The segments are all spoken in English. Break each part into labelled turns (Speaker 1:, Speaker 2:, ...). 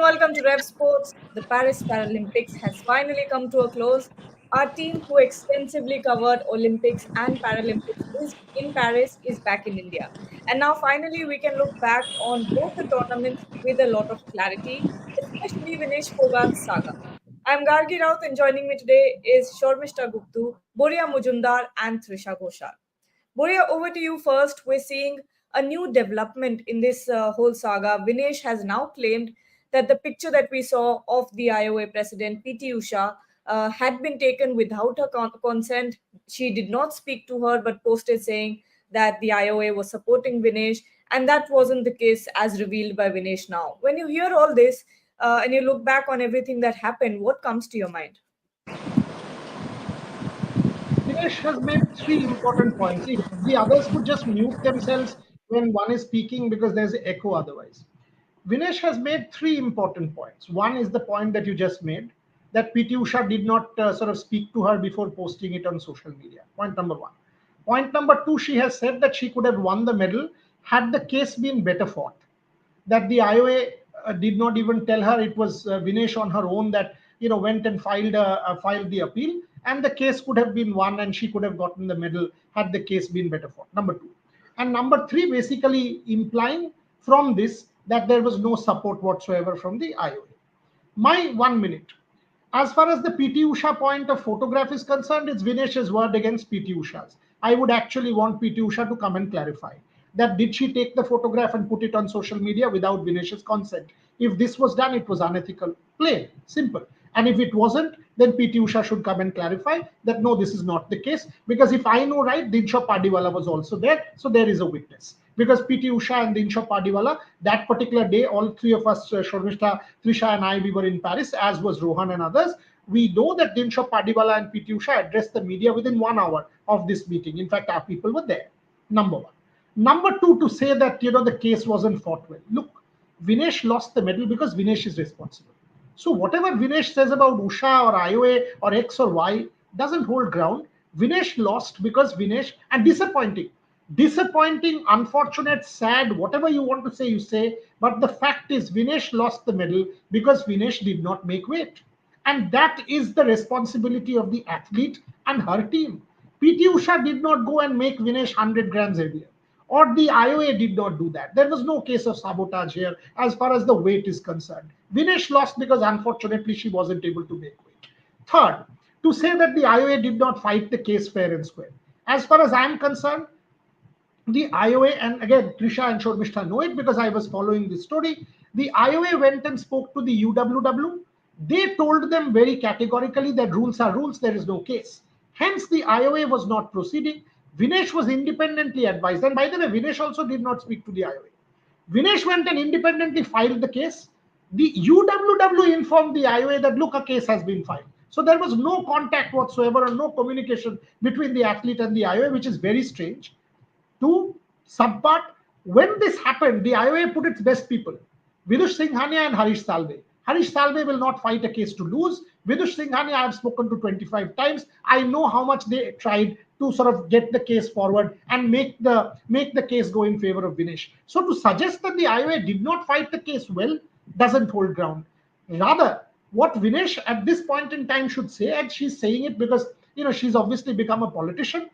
Speaker 1: welcome to Rev Sports. The Paris Paralympics has finally come to a close. Our team, who extensively covered Olympics and Paralympics in Paris, is back in India. And now, finally, we can look back on both the tournaments with a lot of clarity, especially Vinesh Phogat's saga. I'm Gargi Raut, and joining me today is Shormishta Guptu, Boria Mujumdar, and Trisha Ghoshal. Boria, over to you first. We're seeing a new development in this whole saga. Vinesh has now claimed that the picture that we saw of the IOA president, PT Usha, had been taken without her consent. She did not speak to her, but posted saying that the IOA was supporting Vinesh, and that wasn't the case as revealed by Vinesh now. When you hear all this and you look back on everything that happened, what comes to your mind?
Speaker 2: Dinesh has made three important points. See, the others could just mute themselves when one is speaking because there's echo otherwise. Vinesh has made three important points. One is the point that you just made, that PT Usha did not sort of speak to her before posting it on social media. Point number one. Point number two, she has said that she could have won the medal had the case been better fought, that the IOA did not even tell her. It was Vinesh on her own that went and filed the appeal, and the case could have been won, and she could have gotten the medal had the case been better fought. Number two, and number three, basically implying from this that there was no support whatsoever from the IOA. My 1 minute. As far as the PT Usha point of photograph is concerned, it's Vinesh's word against PT Usha's. I would actually want PT Usha to come and clarify that did she take the photograph and put it on social media without Vinesh's consent? If this was done, it was unethical. Plain, simple. And if it wasn't, then PT Usha should come and clarify that no, this is not the case. Because if I know right, Dinshaw Padiwala was also there, so there is a witness. Because PT Usha and Dinshaw Padiwala, that particular day, all three of us, Shormishta, Trisha, and I, we were in Paris, as was Rohan and others. We know that Dinshaw Padiwala and PT Usha addressed the media within 1 hour of this meeting. In fact, our people were there. Number one. Number two, to say that the case wasn't fought well. Look, Vinesh lost the medal because Vinesh is responsible. So whatever Vinesh says about Usha or IOA or X or Y doesn't hold ground. Vinesh lost because Vinesh, and disappointing, unfortunate, sad, whatever you want to say, you say. But the fact is, Vinesh lost the medal because Vinesh did not make weight. And that is the responsibility of the athlete and her team. PT Usha did not go and make Vinesh 100 grams heavier, or the IOA did not do that. There was no case of sabotage here as far as the weight is concerned. Vinesh lost because unfortunately she wasn't able to make weight. Third, to say that the IOA did not fight the case fair and square. As far as I'm concerned, the IOA, and again, Trisha and Shormishta know it because I was following this story. The IOA went and spoke to the UWW. They told them very categorically that rules are rules, there is no case. Hence, the IOA was not proceeding. Vinesh was independently advised. And by the way, Vinesh also did not speak to the IOA. Vinesh went and independently filed the case. The UWW informed the IOA that, look, a case has been filed. So there was no contact whatsoever and no communication between the athlete and the IOA, which is very strange. Two, subpart, when this happened, the IOA put its best people, Vidush Singhania and Harish Salve. Harish Salve will not fight a case to lose. Vidush Singhania, I have spoken to 25 times. I know how much they tried to sort of get the case forward and make the case go in favor of Vinesh. So to suggest that the IOA did not fight the case well doesn't hold ground. Rather, what Vinesh at this point in time should say, and she's saying it because she's obviously become a politician,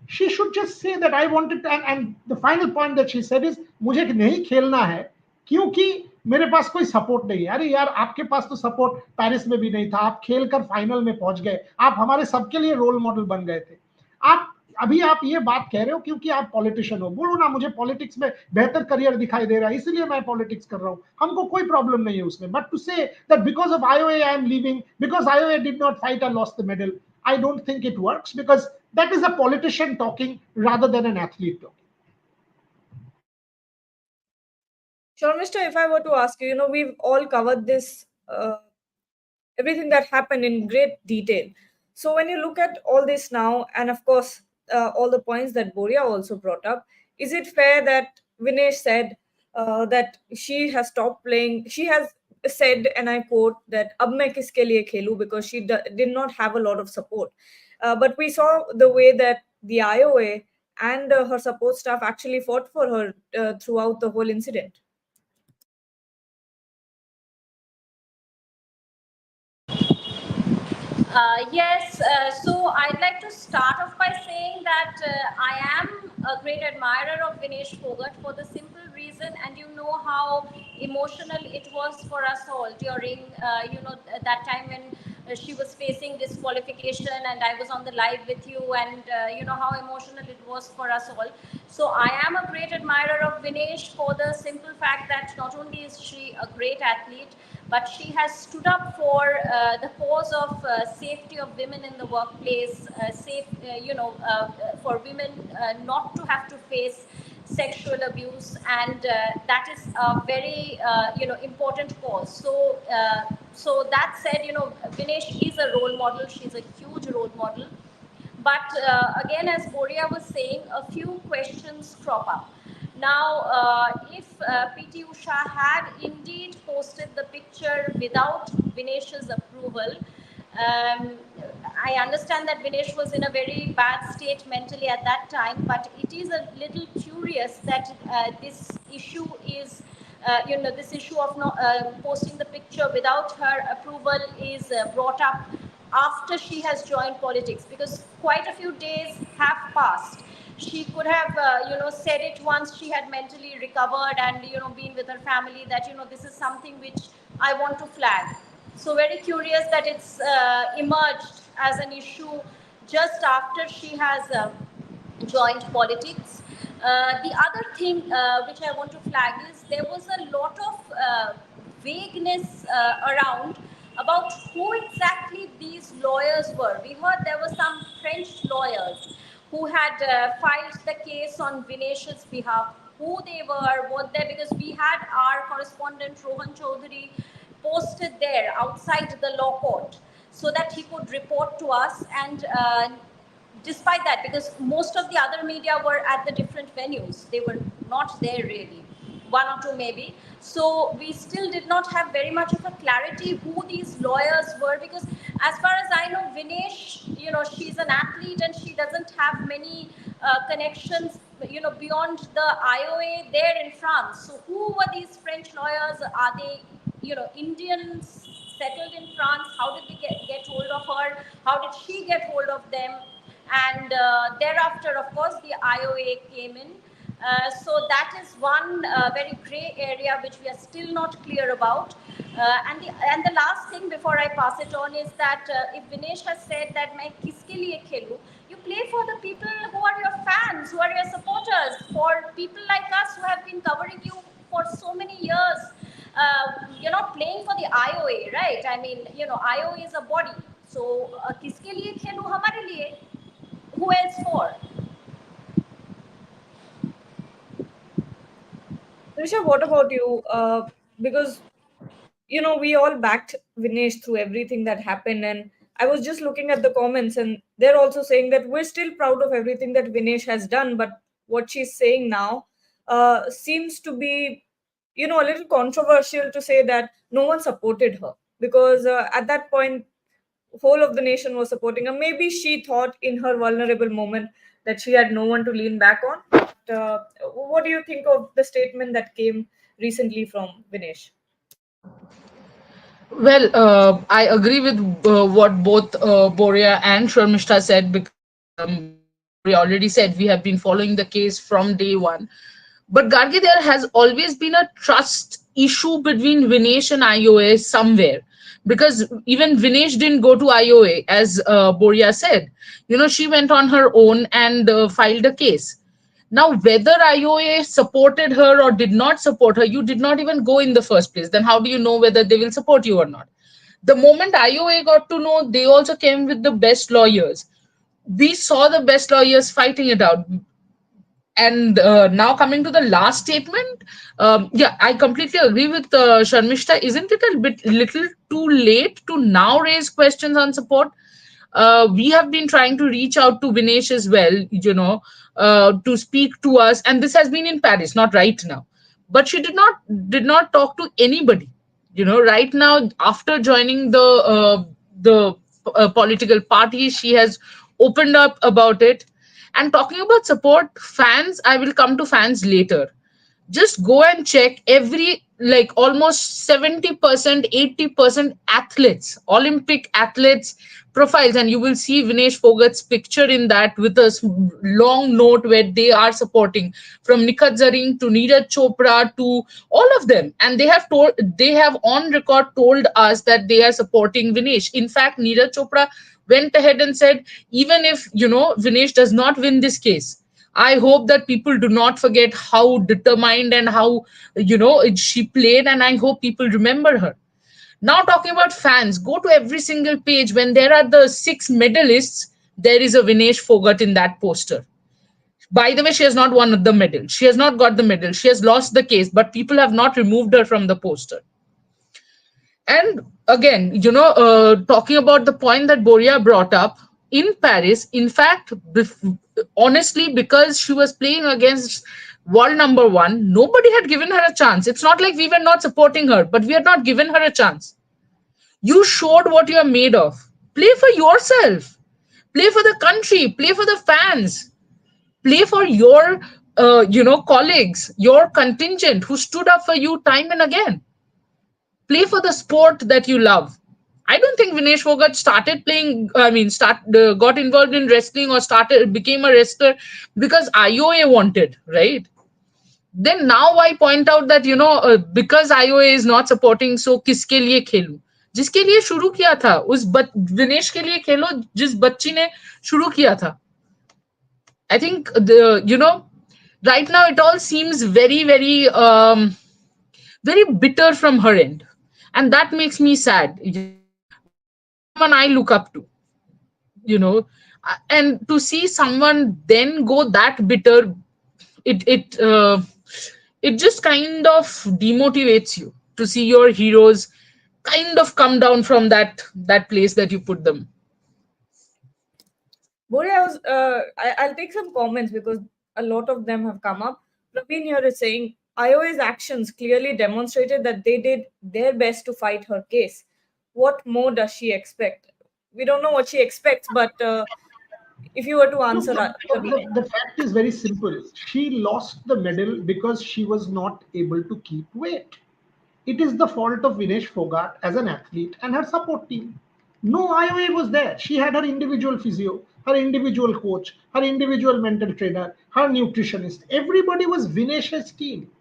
Speaker 2: she should just say that I wanted to, and the final point that she said is मुझे नहीं खेलना है क्योंकि मेरे पास कोई support नहीं है. अरे यार, आपके पास तो सपोर्ट पेरिस में भी नहीं था, आप खेलकर फाइनल में पहुंच गए, आप हमारे सबके लिए रोल मॉडल बन गए थे. आप अभी आप ये बात कह रहे हो क्योंकि आप पॉलिटिशियन हो. बोलो ना, मुझे पॉलिटिक्स में बेहतर करियर दिखाई दे रहा है इसलिए मैं पॉलिटिक्स कर रहा हूं. हमको कोई प्रॉब्लम नहीं है उसमें. But to say that because of IOA I am leaving, because IOA did not fight I lost the medal, I don't think it works because that is a politician talking rather than an athlete talking.
Speaker 1: Sure, Mister, if I were to ask you, we've all covered this, everything that happened in great detail. So when you look at all this now, and of course, all the points that Boria also brought up, is it fair that Vinesh said that she has stopped playing? She has said, and I quote, that "Ab main kiske liye khelu," because she did not have a lot of support. But we saw the way that the IOA and her support staff actually fought for her throughout the whole incident.
Speaker 3: Yes, so I'd like to start off by saying that I am a great admirer of Vinesh Phogat for the simple reason, and you know how emotional it was for us all during, that time when she was facing disqualification, and I was on the live with you, and you know how emotional it was for us all. So I am a great admirer of Vinesh for the simple fact that not only is she a great athlete, but she has stood up for the cause of safety of women in the workplace, for women not to have to face sexual abuse, and that is a very important cause. So that said, Vinesh is a role model. She's a huge role model. But again, as Boria was saying, a few questions crop up. Now, if PT Usha had indeed posted the picture without Vinesh's approval, um, I understand that Vinesh was in a very bad state mentally at that time, but it is a little curious that this issue is, this issue of not posting the picture without her approval is brought up after she has joined politics, because quite a few days have passed. She could have said it once she had mentally recovered and been with her family, that this is something which I want to flag. So very curious that it's emerged as an issue just after she has joined politics. The other thing which I want to flag is there was a lot of vagueness around about who exactly these lawyers were. We heard there were some French lawyers who had filed the case on Vinesh's behalf. Who they were, what they, because we had our correspondent Rohan Chaudhary posted there outside the law court so that he could report to us, and despite that, because most of the other media were at the different venues, they were not there really, one or two maybe. So we still did not have very much of a clarity who these lawyers were, because as far as I know, Vinesh, she's an athlete and she doesn't have many connections, beyond the IOA there in France. So who were these French lawyers? Are they, Indians settled in France? How did they get hold of her? How did she get hold of them? And thereafter, of course, the IOA came in. So that is one very gray area which we are still not clear about. And the last thing before I pass it on is that if Vinesh has said that मैं किसके लिए खेलूं, you play for the people who are your fans, who are your supporters, for people like us who have been covering you for so many years. You're not playing for the IOA, right? I mean, IOA is a body. So किसके लिए खेलूं? हमारे लिए. Who else for?
Speaker 1: Risha, what about you? Because we all backed Vinesh through everything that happened, and I was just looking at the comments, and they're also saying that we're still proud of everything that Vinesh has done, but what she's saying now seems to be, a little controversial to say that no one supported her, because at that point, whole of the nation was supporting her. Maybe she thought in her vulnerable moment that she had no one to lean back on. But, what do you think of the statement that came recently from Vinesh?
Speaker 4: Well, I agree with what both Boria and Sharmishta said, because, as Boria already said, we have been following the case from day one. But Gargi, there has always been a trust issue between Vinesh and IOA somewhere. Because even Vinesh didn't go to IOA, as Boria said. She went on her own and filed a case. Now, whether IOA supported her or did not support her, you did not even go in the first place. Then, how do you know whether they will support you or not? The moment IOA got to know, they also came with the best lawyers. We saw the best lawyers fighting it out. And now coming to the last statement, yeah, I completely agree with Sharmishta. Isn't it a bit little too late to now raise questions on support? We have been trying to reach out to Vinesh as well, to speak to us, and this has been in Paris, not right now. But she did not talk to anybody. Right now, after joining the political party, she has opened up about it. And talking about support, fans, I will come to fans later. Just go and check every, like, almost 70%, 80% athletes, Olympic athletes, profiles, and you will see Vinesh Phogat's picture in that with a long note where they are supporting, from Nikhat Zareen to Neeraj Chopra to all of them, and they have on record told us that they are supporting Vinesh. In fact, Neeraj Chopra went ahead and said, even if Vinesh does not win this case, I hope that people do not forget how determined and how she played, and I hope people remember her. Now, talking about fans, go to every single page. When there are the six medalists, there is a Vinesh Phogat in that poster. By the way, she has not won the medal. She has not got the medal. She has lost the case, but people have not removed her from the poster. And again, talking about the point that Boria brought up, in Paris, in fact, honestly, because she was playing against world number one, nobody had given her a chance. It's not like we were not supporting her, but we had not given her a chance. You showed what you are made of. Play for yourself. Play for the country. Play for the fans. Play for your, colleagues, your contingent who stood up for you time and again. Play for the sport that you love. I don't think Vinesh Phogat started playing. I mean, got involved in wrestling or started became a wrestler because IOA wanted, right? Then now I point out that because IOA is not supporting, so किसके लिए खेलूं? जिसके लिए शुरू किया था विनेश के लिए खेलो जिस बच्ची ने शुरू किया था. I think right now it all seems very very very bitter from her end, and that makes me sad. She is someone I look up to, you know, and to see someone then go that bitter, it it uh, it just kind of demotivates you to see your heroes kind of come down from that place that you put them.
Speaker 1: Bori, I'll take some comments because a lot of them have come up. Praveen here is saying IOA's actions clearly demonstrated that they did their best to fight her case. What more does she expect? We don't know what she expects, but if you were to
Speaker 2: Look,
Speaker 1: answer, Praveen.
Speaker 2: the fact is very simple. She lost the medal because she was not able to keep weight. It is the fault of Vinesh Phogat as an athlete and her support team. No IOA was there. She had her individual physio, her individual coach, her individual mental trainer, her nutritionist. Everybody was Vinesh's team.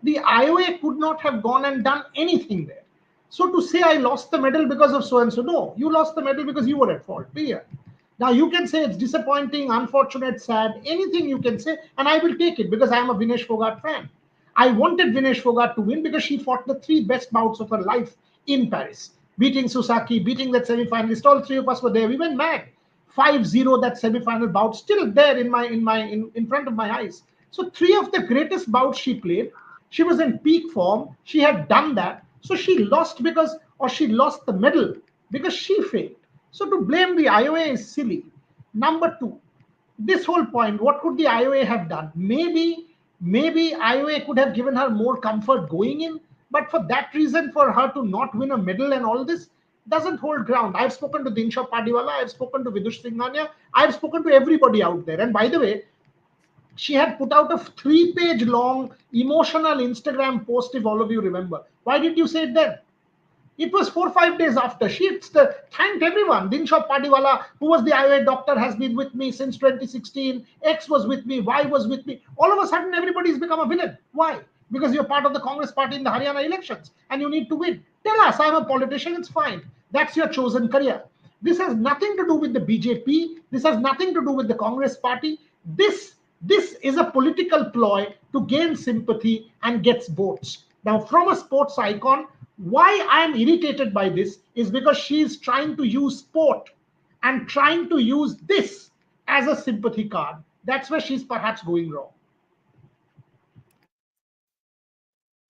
Speaker 2: The IOA could not have gone and done anything there. So to say I lost the medal because of so and so, no, you lost the medal because you were at fault. Period. Now you can say it's disappointing, unfortunate, sad, anything you can say, and I will take it because I am a Vinesh Phogat fan. I wanted Vinesh Phogat to win because she fought the three best bouts of her life in Paris, beating Susaki, beating that semi-finalist. All three of us were there. We went mad. 5-0 that semi-final bout still there in front of my eyes. So three of the greatest bouts she played, she was in peak form. She had done that. So she lost she lost the medal because she failed. So to blame the IOA is silly. Number two, this whole point, what could the IOA have done? Maybe IOA could have given her more comfort going in, but for that reason, for her to not win a medal and all this doesn't hold ground. I've spoken to Dinshaw Padiwala, I've spoken to Vidush Singhania, I've spoken to everybody out there. And by the way, she had put out a 3-page long emotional Instagram post, if all of you remember. Why did you say it then? It was 4 or 5 days after. She thanked everyone. Dinshaw Padiwala, who was the IOA doctor, has been with me since 2016. X was with me. Y was with me. All of a sudden, everybody's become a villain. Why? Because you're part of the Congress party in the Haryana elections and you need to win. Tell us, I'm a politician, it's fine. That's your chosen career. This has nothing to do with the BJP. This has nothing to do with the Congress party. This is a political ploy to gain sympathy and gets votes. Now, from a sports icon, why I am irritated by this is because she is trying to use sport and trying to use this as a sympathy card. That's where she's perhaps going wrong.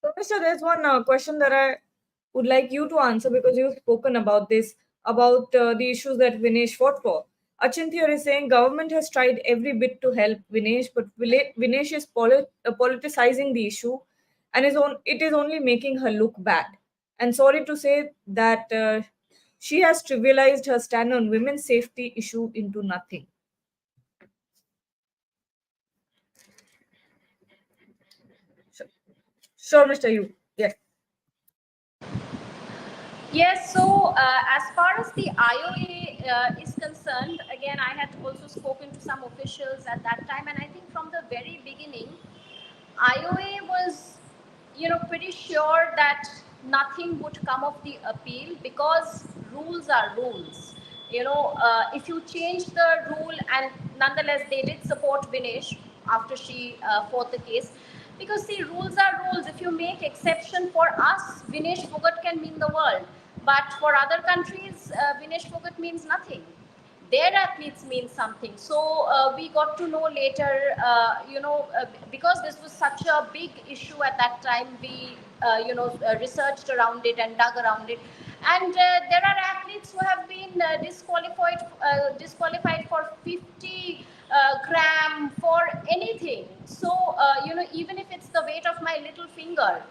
Speaker 1: So, Mr. There's one question that I would like you to answer because you've spoken about this, about the issues that Vinesh fought for. Achintya is saying government has tried every bit to help Vinesh, but Vinesh is politicizing the issue, and it is only making her look bad. And sorry to say that she has trivialized her stand on women's safety issue into nothing. Sure, sure Mr. Yu. Yes.
Speaker 3: Yes, so as far as the IOA is concerned, again, I had also spoken to some officials at that time, and I think from the very beginning, IOA was, pretty sure that nothing would come of the appeal because rules are rules. If you change the rule, and nonetheless they did support Vinesh after she fought the case, because see, rules are rules. If you make exception for us, Vinesh Phogat can mean the world, but for other countries, Vinesh Phogat means nothing. Their athletes mean something. So we got to know later, because this was such a big issue at that time, we researched around it and dug around it, and there are athletes who have been disqualified for 50 gram for anything. So even if it's the weight of my little finger,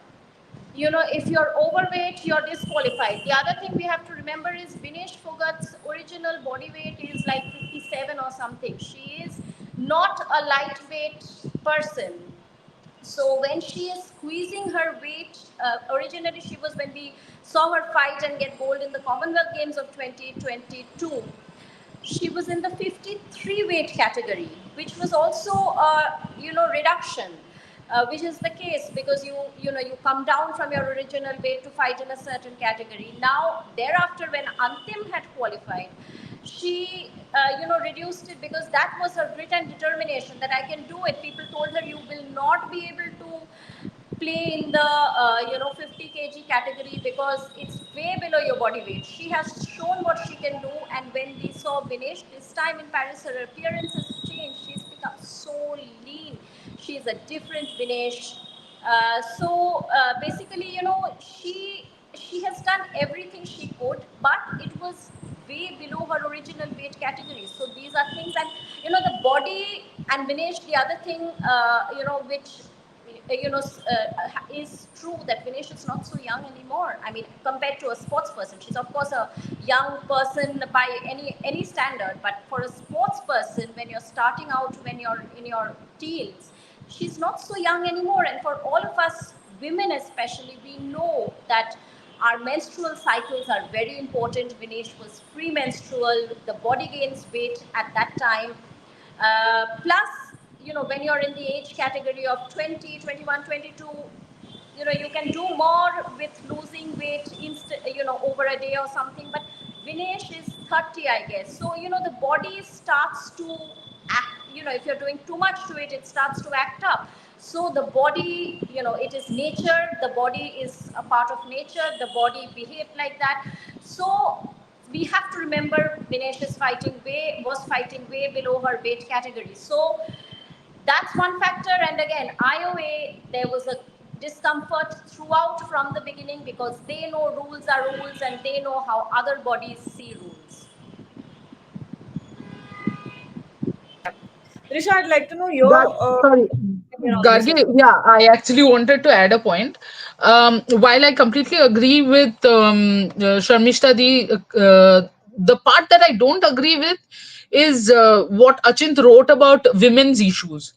Speaker 3: if you're overweight, you're disqualified. The other thing we have to remember is Vinesh Phogat's original body weight is like 57 or something. She is not a lightweight person. So when she is squeezing her weight, originally she was, when we saw her fight and get gold in the Commonwealth Games of 2022, she was in the 53 weight category, which was also a reduction, which is the case because you come down from your original weight to fight in a certain category. Now thereafter, when Antim had qualified, she reduced it because that was her grit and determination that I can do it. People told her you will not be able to play in the 50 kg category because it's way below your body weight. She has shown what she can do, and when we saw Vinesh this time in Paris, her appearance has changed. She's become so lean. She's a different Vinesh. Basically, she has done everything she could, but it was way below her original weight category. So these are things, and the body and Vinesh. The other thing, which is true that Vinesh is not so young anymore. I mean, compared to a sports person, she's of course a young person by any standard. But for a sports person, when you're starting out, when you're in your teens, she's not so young anymore. And for all of us women, especially, we know that our menstrual cycles are very important. Vinesh was premenstrual. The body gains weight at that time. Plus, when you're in the age category of 20, 21, 22, you can do more with losing weight over a day or something. But Vinesh is 30, I guess. So, the body starts to act, if you're doing too much to it, it starts to act up. So the body, it is nature. The body is a part of nature. The body behaved like that. So we have to remember Vinesh is was fighting way below her weight category. So that's one factor. And again, IOA, there was a discomfort throughout from the beginning because they know rules are rules and they know how other bodies see rules.
Speaker 1: Yeah. Risha, I'd like to know your
Speaker 4: Sorry,
Speaker 1: opinion on this as
Speaker 4: Gargi.
Speaker 1: well.
Speaker 4: Yeah, I actually wanted to add a point. While I completely agree with Sharmishta, the part that I don't agree with is what Achint wrote about women's issues.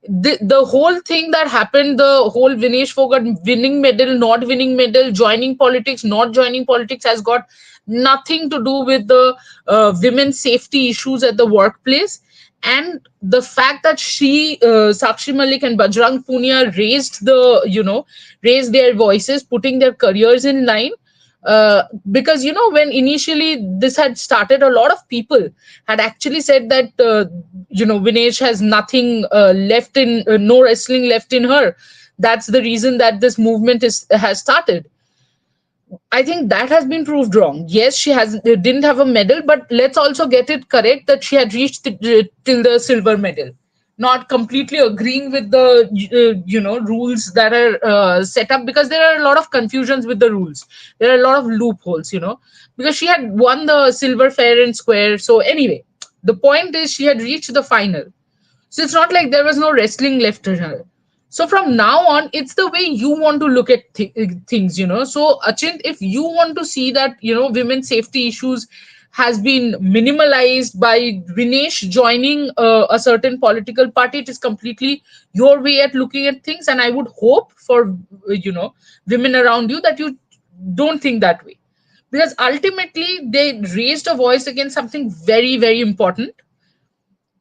Speaker 4: The whole thing that happened, the whole Vinesh Phogat winning medal, not winning medal, joining politics, not joining politics, has got nothing to do with the women's safety issues at the workplace. And the fact that Sakshi Malik and Bajrang Punia raised their voices, putting their careers in line, because when initially this had started, a lot of people had actually said that Vinesh has nothing left in no wrestling left in her. That's the reason that this movement has started. I think that has been proved wrong. Yes, she didn't have a medal, but let's also get it correct that she had reached till the silver medal. Not completely agreeing with the rules that are set up, because there are a lot of confusions with the rules. There are a lot of loopholes, because she had won the silver fair and square. So anyway, the point is she had reached the final. So it's not like there was no wrestling left in her. So from now on, it's the way you want to look at things. So Achint, if you want to see that women's safety issues has been minimalized by Vinesh joining a certain political party, it is completely your way at looking at things, and I would hope for women around you that you don't think that way. because ultimately they raised a voice against something very, very important,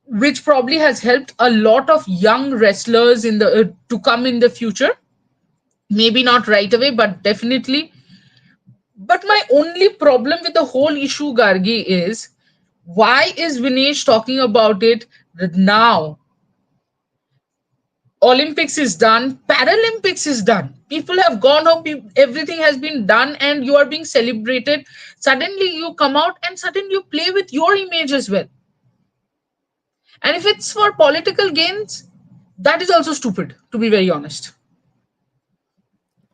Speaker 4: which probably has helped a lot of young wrestlers in the to come in the future. Maybe not right away, but definitely. But my only problem with the whole issue, Gargi, is why is Vinesh talking about it now? Olympics is done, Paralympics is done. People have gone home, everything has been done, and you are being celebrated. Suddenly, you come out and suddenly you play with your image as well. And if it's for political gains, that is also stupid, to be very honest.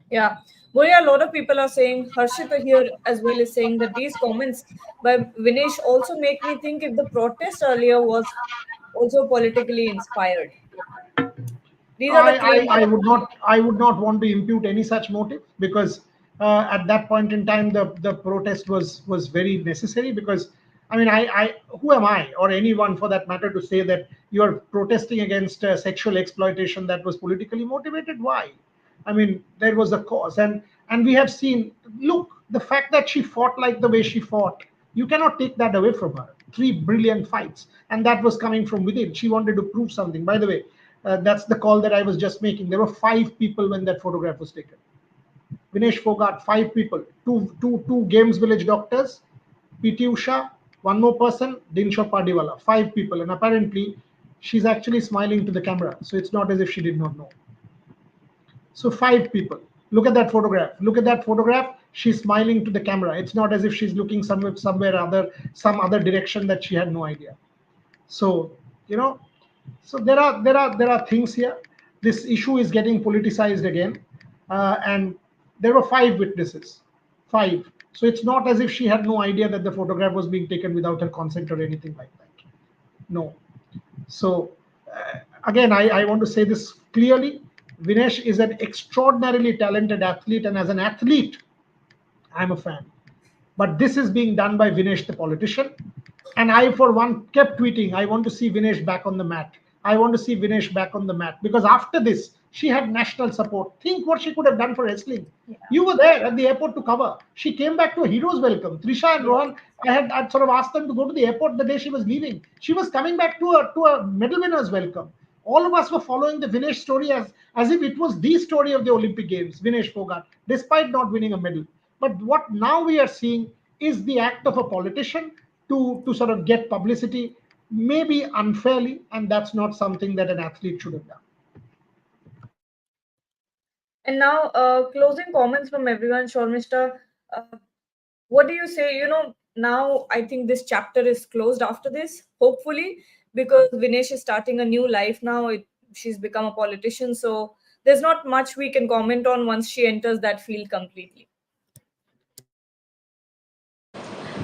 Speaker 1: Yeah. Well, yeah, a lot of people are saying, Harshita here as well is saying that these comments by Vinesh also make me think if the protest earlier was also politically inspired. These are the claims
Speaker 2: I
Speaker 1: that
Speaker 2: would not, I would not want to impute any such motive, because at that point in time the protest was very necessary. Because I mean, I who am I or anyone for that matter to say that you are protesting against sexual exploitation that was politically motivated? Why? I mean, there was a cause, and we have seen. Look, the fact that she fought like the way she fought, you cannot take that away from her. Three brilliant fights, and that was coming from within. She wanted to prove something. By the way, that's the call that I was just making. There were five people when that photograph was taken. Vinesh Phogat, five people, two Games Village doctors, PT Usha, one more person, Dinshaw Padiwala, five people, and apparently she's actually smiling to the camera. So it's not as if she did not know. So five people. Look at that photograph. Look at that photograph. She's smiling to the camera. It's not as if she's looking somewhere other, some other direction that she had no idea. So, you know, so there are things here. This issue is getting politicized again, and there were five witnesses, five. So it's not as if she had no idea that the photograph was being taken without her consent or anything like that. No. So again, I want to say this clearly. Vinesh is an extraordinarily talented athlete, and as an athlete, I'm a fan. But this is being done by Vinesh, the politician. And I, for one, kept tweeting, I want to see Vinesh back on the mat. I want to see Vinesh back on the mat. Because after this, she had national support. Think what she could have done for wrestling.
Speaker 1: yeah,
Speaker 2: You were there at the airport to cover. She came back to a hero's welcome. Trisha and
Speaker 1: yeah.
Speaker 2: Rohan, I'd sort of asked them to go to the airport the day she was leaving. She was coming back to a medal winner's welcome. All of us were following the Vinesh story as if it was the story of the Olympic Games, Vinesh Phogat, despite not winning a medal. But what now we are seeing is the act of a politician to sort of get publicity, maybe unfairly, and that's not something that an athlete should have done.
Speaker 1: And now, closing comments from everyone. Shormishta, uh, what do you say? Now I think this chapter is closed after this, hopefully, because Vinesh is starting a new life now. She's become a politician, so there's not much we can comment on once she enters that field completely.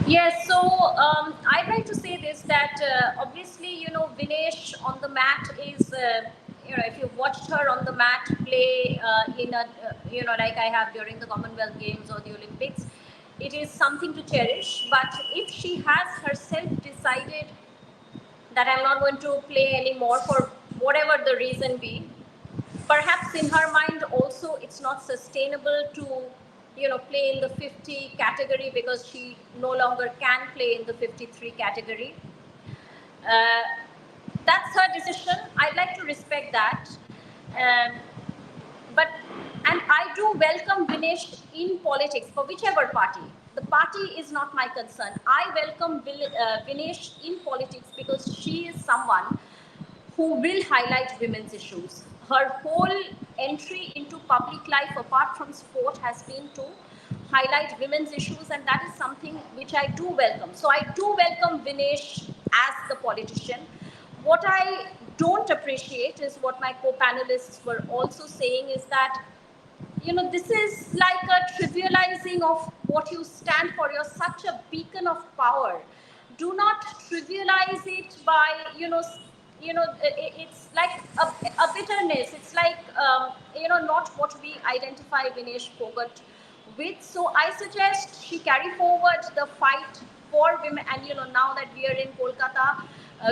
Speaker 3: Yes, so I'd like to say this that obviously, Vinesh on the mat is, if you've watched her on the mat play in a, like I have during the Commonwealth Games or the Olympics, it is something to cherish. But if she has herself decided that I'm not going to play anymore for whatever the reason be, perhaps in her mind also it's not sustainable to play in the 50 category because she no longer can play in the 53 category. uh, that's her decision. I'd like to respect that. um, but and I do welcome Vinesh in politics for whichever party. The party is not my concern. I welcome Vinesh in politics because she is someone who will highlight women's issues. Her whole entry into public life, apart from sport, has been to highlight women's issues, and that is something which I do welcome. So I do welcome Vinesh as the politician. What I don't appreciate is what my co-panelists were also saying is that this is like a trivializing of what you stand for. You're such a beacon of power. Do not trivialize it by it's like a bitterness. It's like not what we identify Vinesh Phogat with. So I suggest she carry forward the fight for women. And now that we are in Kolkata,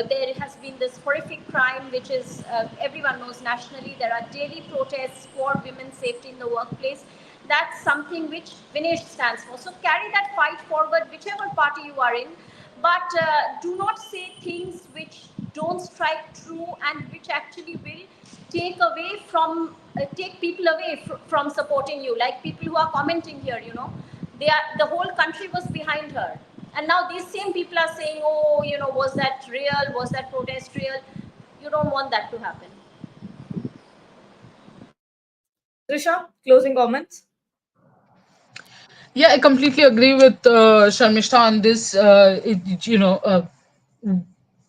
Speaker 3: there has been this horrific crime, which is everyone knows nationally. There are daily protests for women's safety in the workplace. that's something which Vinesh stands for. So carry that fight forward, whichever party you are in, but do not say things which don't strike true and which actually will take people away from supporting you. Like people who are commenting here, the whole country was behind her, and now these same people are saying, "Oh, was that real? Was that protest real?" You don't want that to happen.
Speaker 1: Trisha, closing comments.
Speaker 4: Yeah, I completely agree with Sharmishta on this.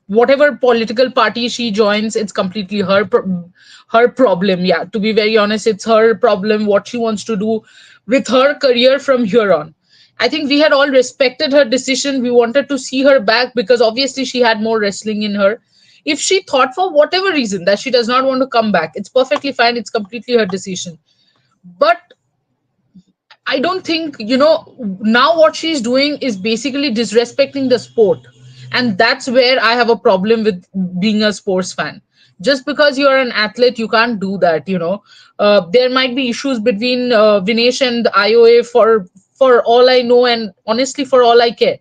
Speaker 4: Whatever political party she joins, it's completely her problem. Yeah, to be very honest, it's her problem what she wants to do with her career from here on. I think we had all respected her decision. We wanted to see her back because obviously she had more wrestling in her. If she thought for whatever reason that she does not want to come back, it's perfectly fine. It's completely her decision. But I don't think, now what she's doing is basically disrespecting the sport. And that's where I have a problem with being a sports fan. Just because you're an athlete, you can't do that. There might be issues between Vinesh and the IOA for all I know, and honestly, for all I care.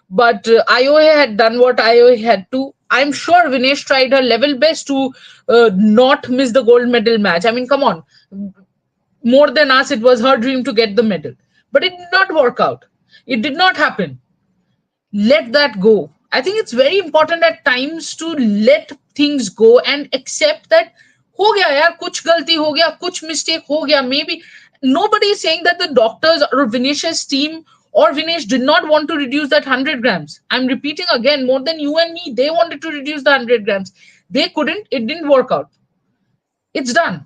Speaker 4: But IOA had done what IOA had to. I'm sure Vinesh tried her level best to not miss the gold medal match. I mean, come on, more than us, it was her dream to get the medal. But it did not work out. It did not happen. Let that go. I think it's very important at times to let things go and accept that हो गया यार कुछ गलती हो गया कुछ mistake हो गया maybe nobody is saying that the doctors or Vinesh's team or Vinesh did not want to reduce that 100 grams. I'm repeating again, more than you and me, they wanted to reduce the 100 grams. They couldn't, it didn't work out. It's done,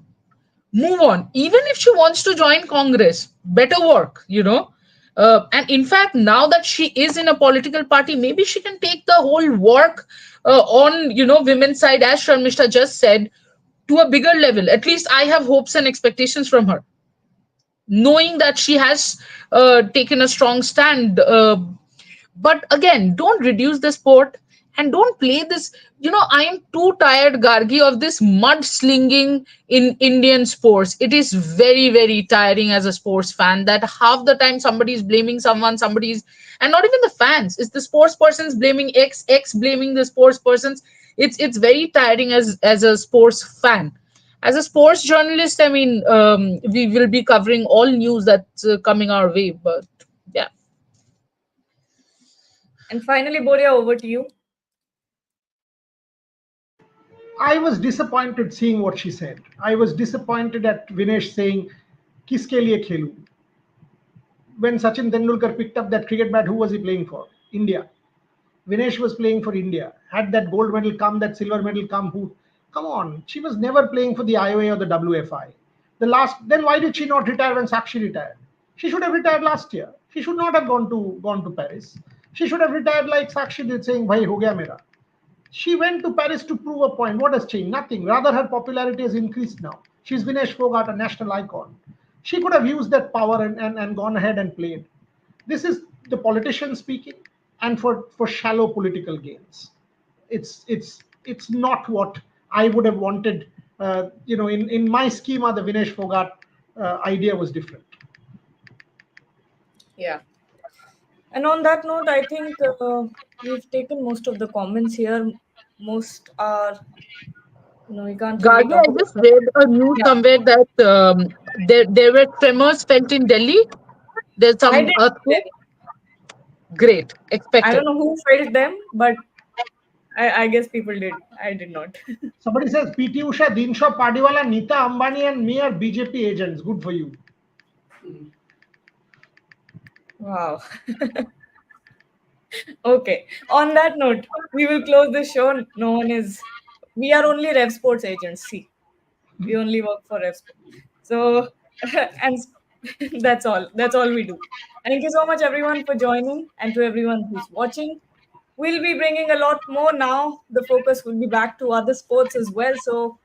Speaker 4: move on. Even if she wants to join Congress, better work. And in fact, now that she is in a political party, maybe she can take the whole work on women's side, as Sharmishta just said, to a bigger level. At least I have hopes and expectations from her, knowing that she has taken a strong stand. But again, don't reduce the sport and don't play this. I am too tired, Gargi, of this mudslinging in Indian sports. It is very, very tiring as a sports fan that half the time somebody is blaming someone, somebody's, and not even the fans, it's the sports persons blaming X blaming the sports persons. It's very tiring as a sports fan. As a sports journalist, I mean, we will be covering all news that's coming our way, but yeah.
Speaker 1: And finally, Boria, over to you.
Speaker 2: I was disappointed seeing what she said. I was disappointed at Vinesh saying, Kiske liye khelu? When Sachin Tendulkar picked up that cricket bat, who was he playing for? India. Vinesh was playing for India. Had that gold medal come, that silver medal come, who? Come on, she was never playing for the IOA or the WFI. Then why did she not retire when Sakshi retired? She should have retired last year. She should not have gone to Paris. She should have retired like Sakshi did, saying, "Bhai, ho gaya mera." She went to Paris to prove a point. What has changed? Nothing. Rather, her popularity has increased now. She's Vinesh Phogat, a national icon. She could have used that power and gone ahead and played. This is the politician speaking, and for shallow political gains. It's not what I would have wanted. In my schema, the Vinesh Phogat idea was different.
Speaker 1: Yeah. And on that note, I think we've taken most of the comments here. Most are, we can't really
Speaker 4: Gargi,
Speaker 1: talk
Speaker 4: I
Speaker 1: about
Speaker 4: just
Speaker 1: them.
Speaker 4: read a news
Speaker 1: Yeah.
Speaker 4: somewhere that there were tremors felt in Delhi. There's
Speaker 1: I
Speaker 4: some
Speaker 1: did
Speaker 4: earthquake.
Speaker 1: them.
Speaker 4: Great,
Speaker 1: I don't
Speaker 4: expected.
Speaker 1: know who felt them, but I guess people did. I did not.
Speaker 2: Somebody says PT Usha, Dinshaw Padiwala, Nita Ambani, and me are BJP agents. Good for you.
Speaker 1: Wow. Okay. On that note, we will close the show. No one is. We are only Rev Sports agents. See, we only work for Rev Sports. So, and that's all. That's all we do. Thank you so much, everyone, for joining, and to everyone who's watching. We'll be bringing a lot more now. The focus will be back to other sports as well. So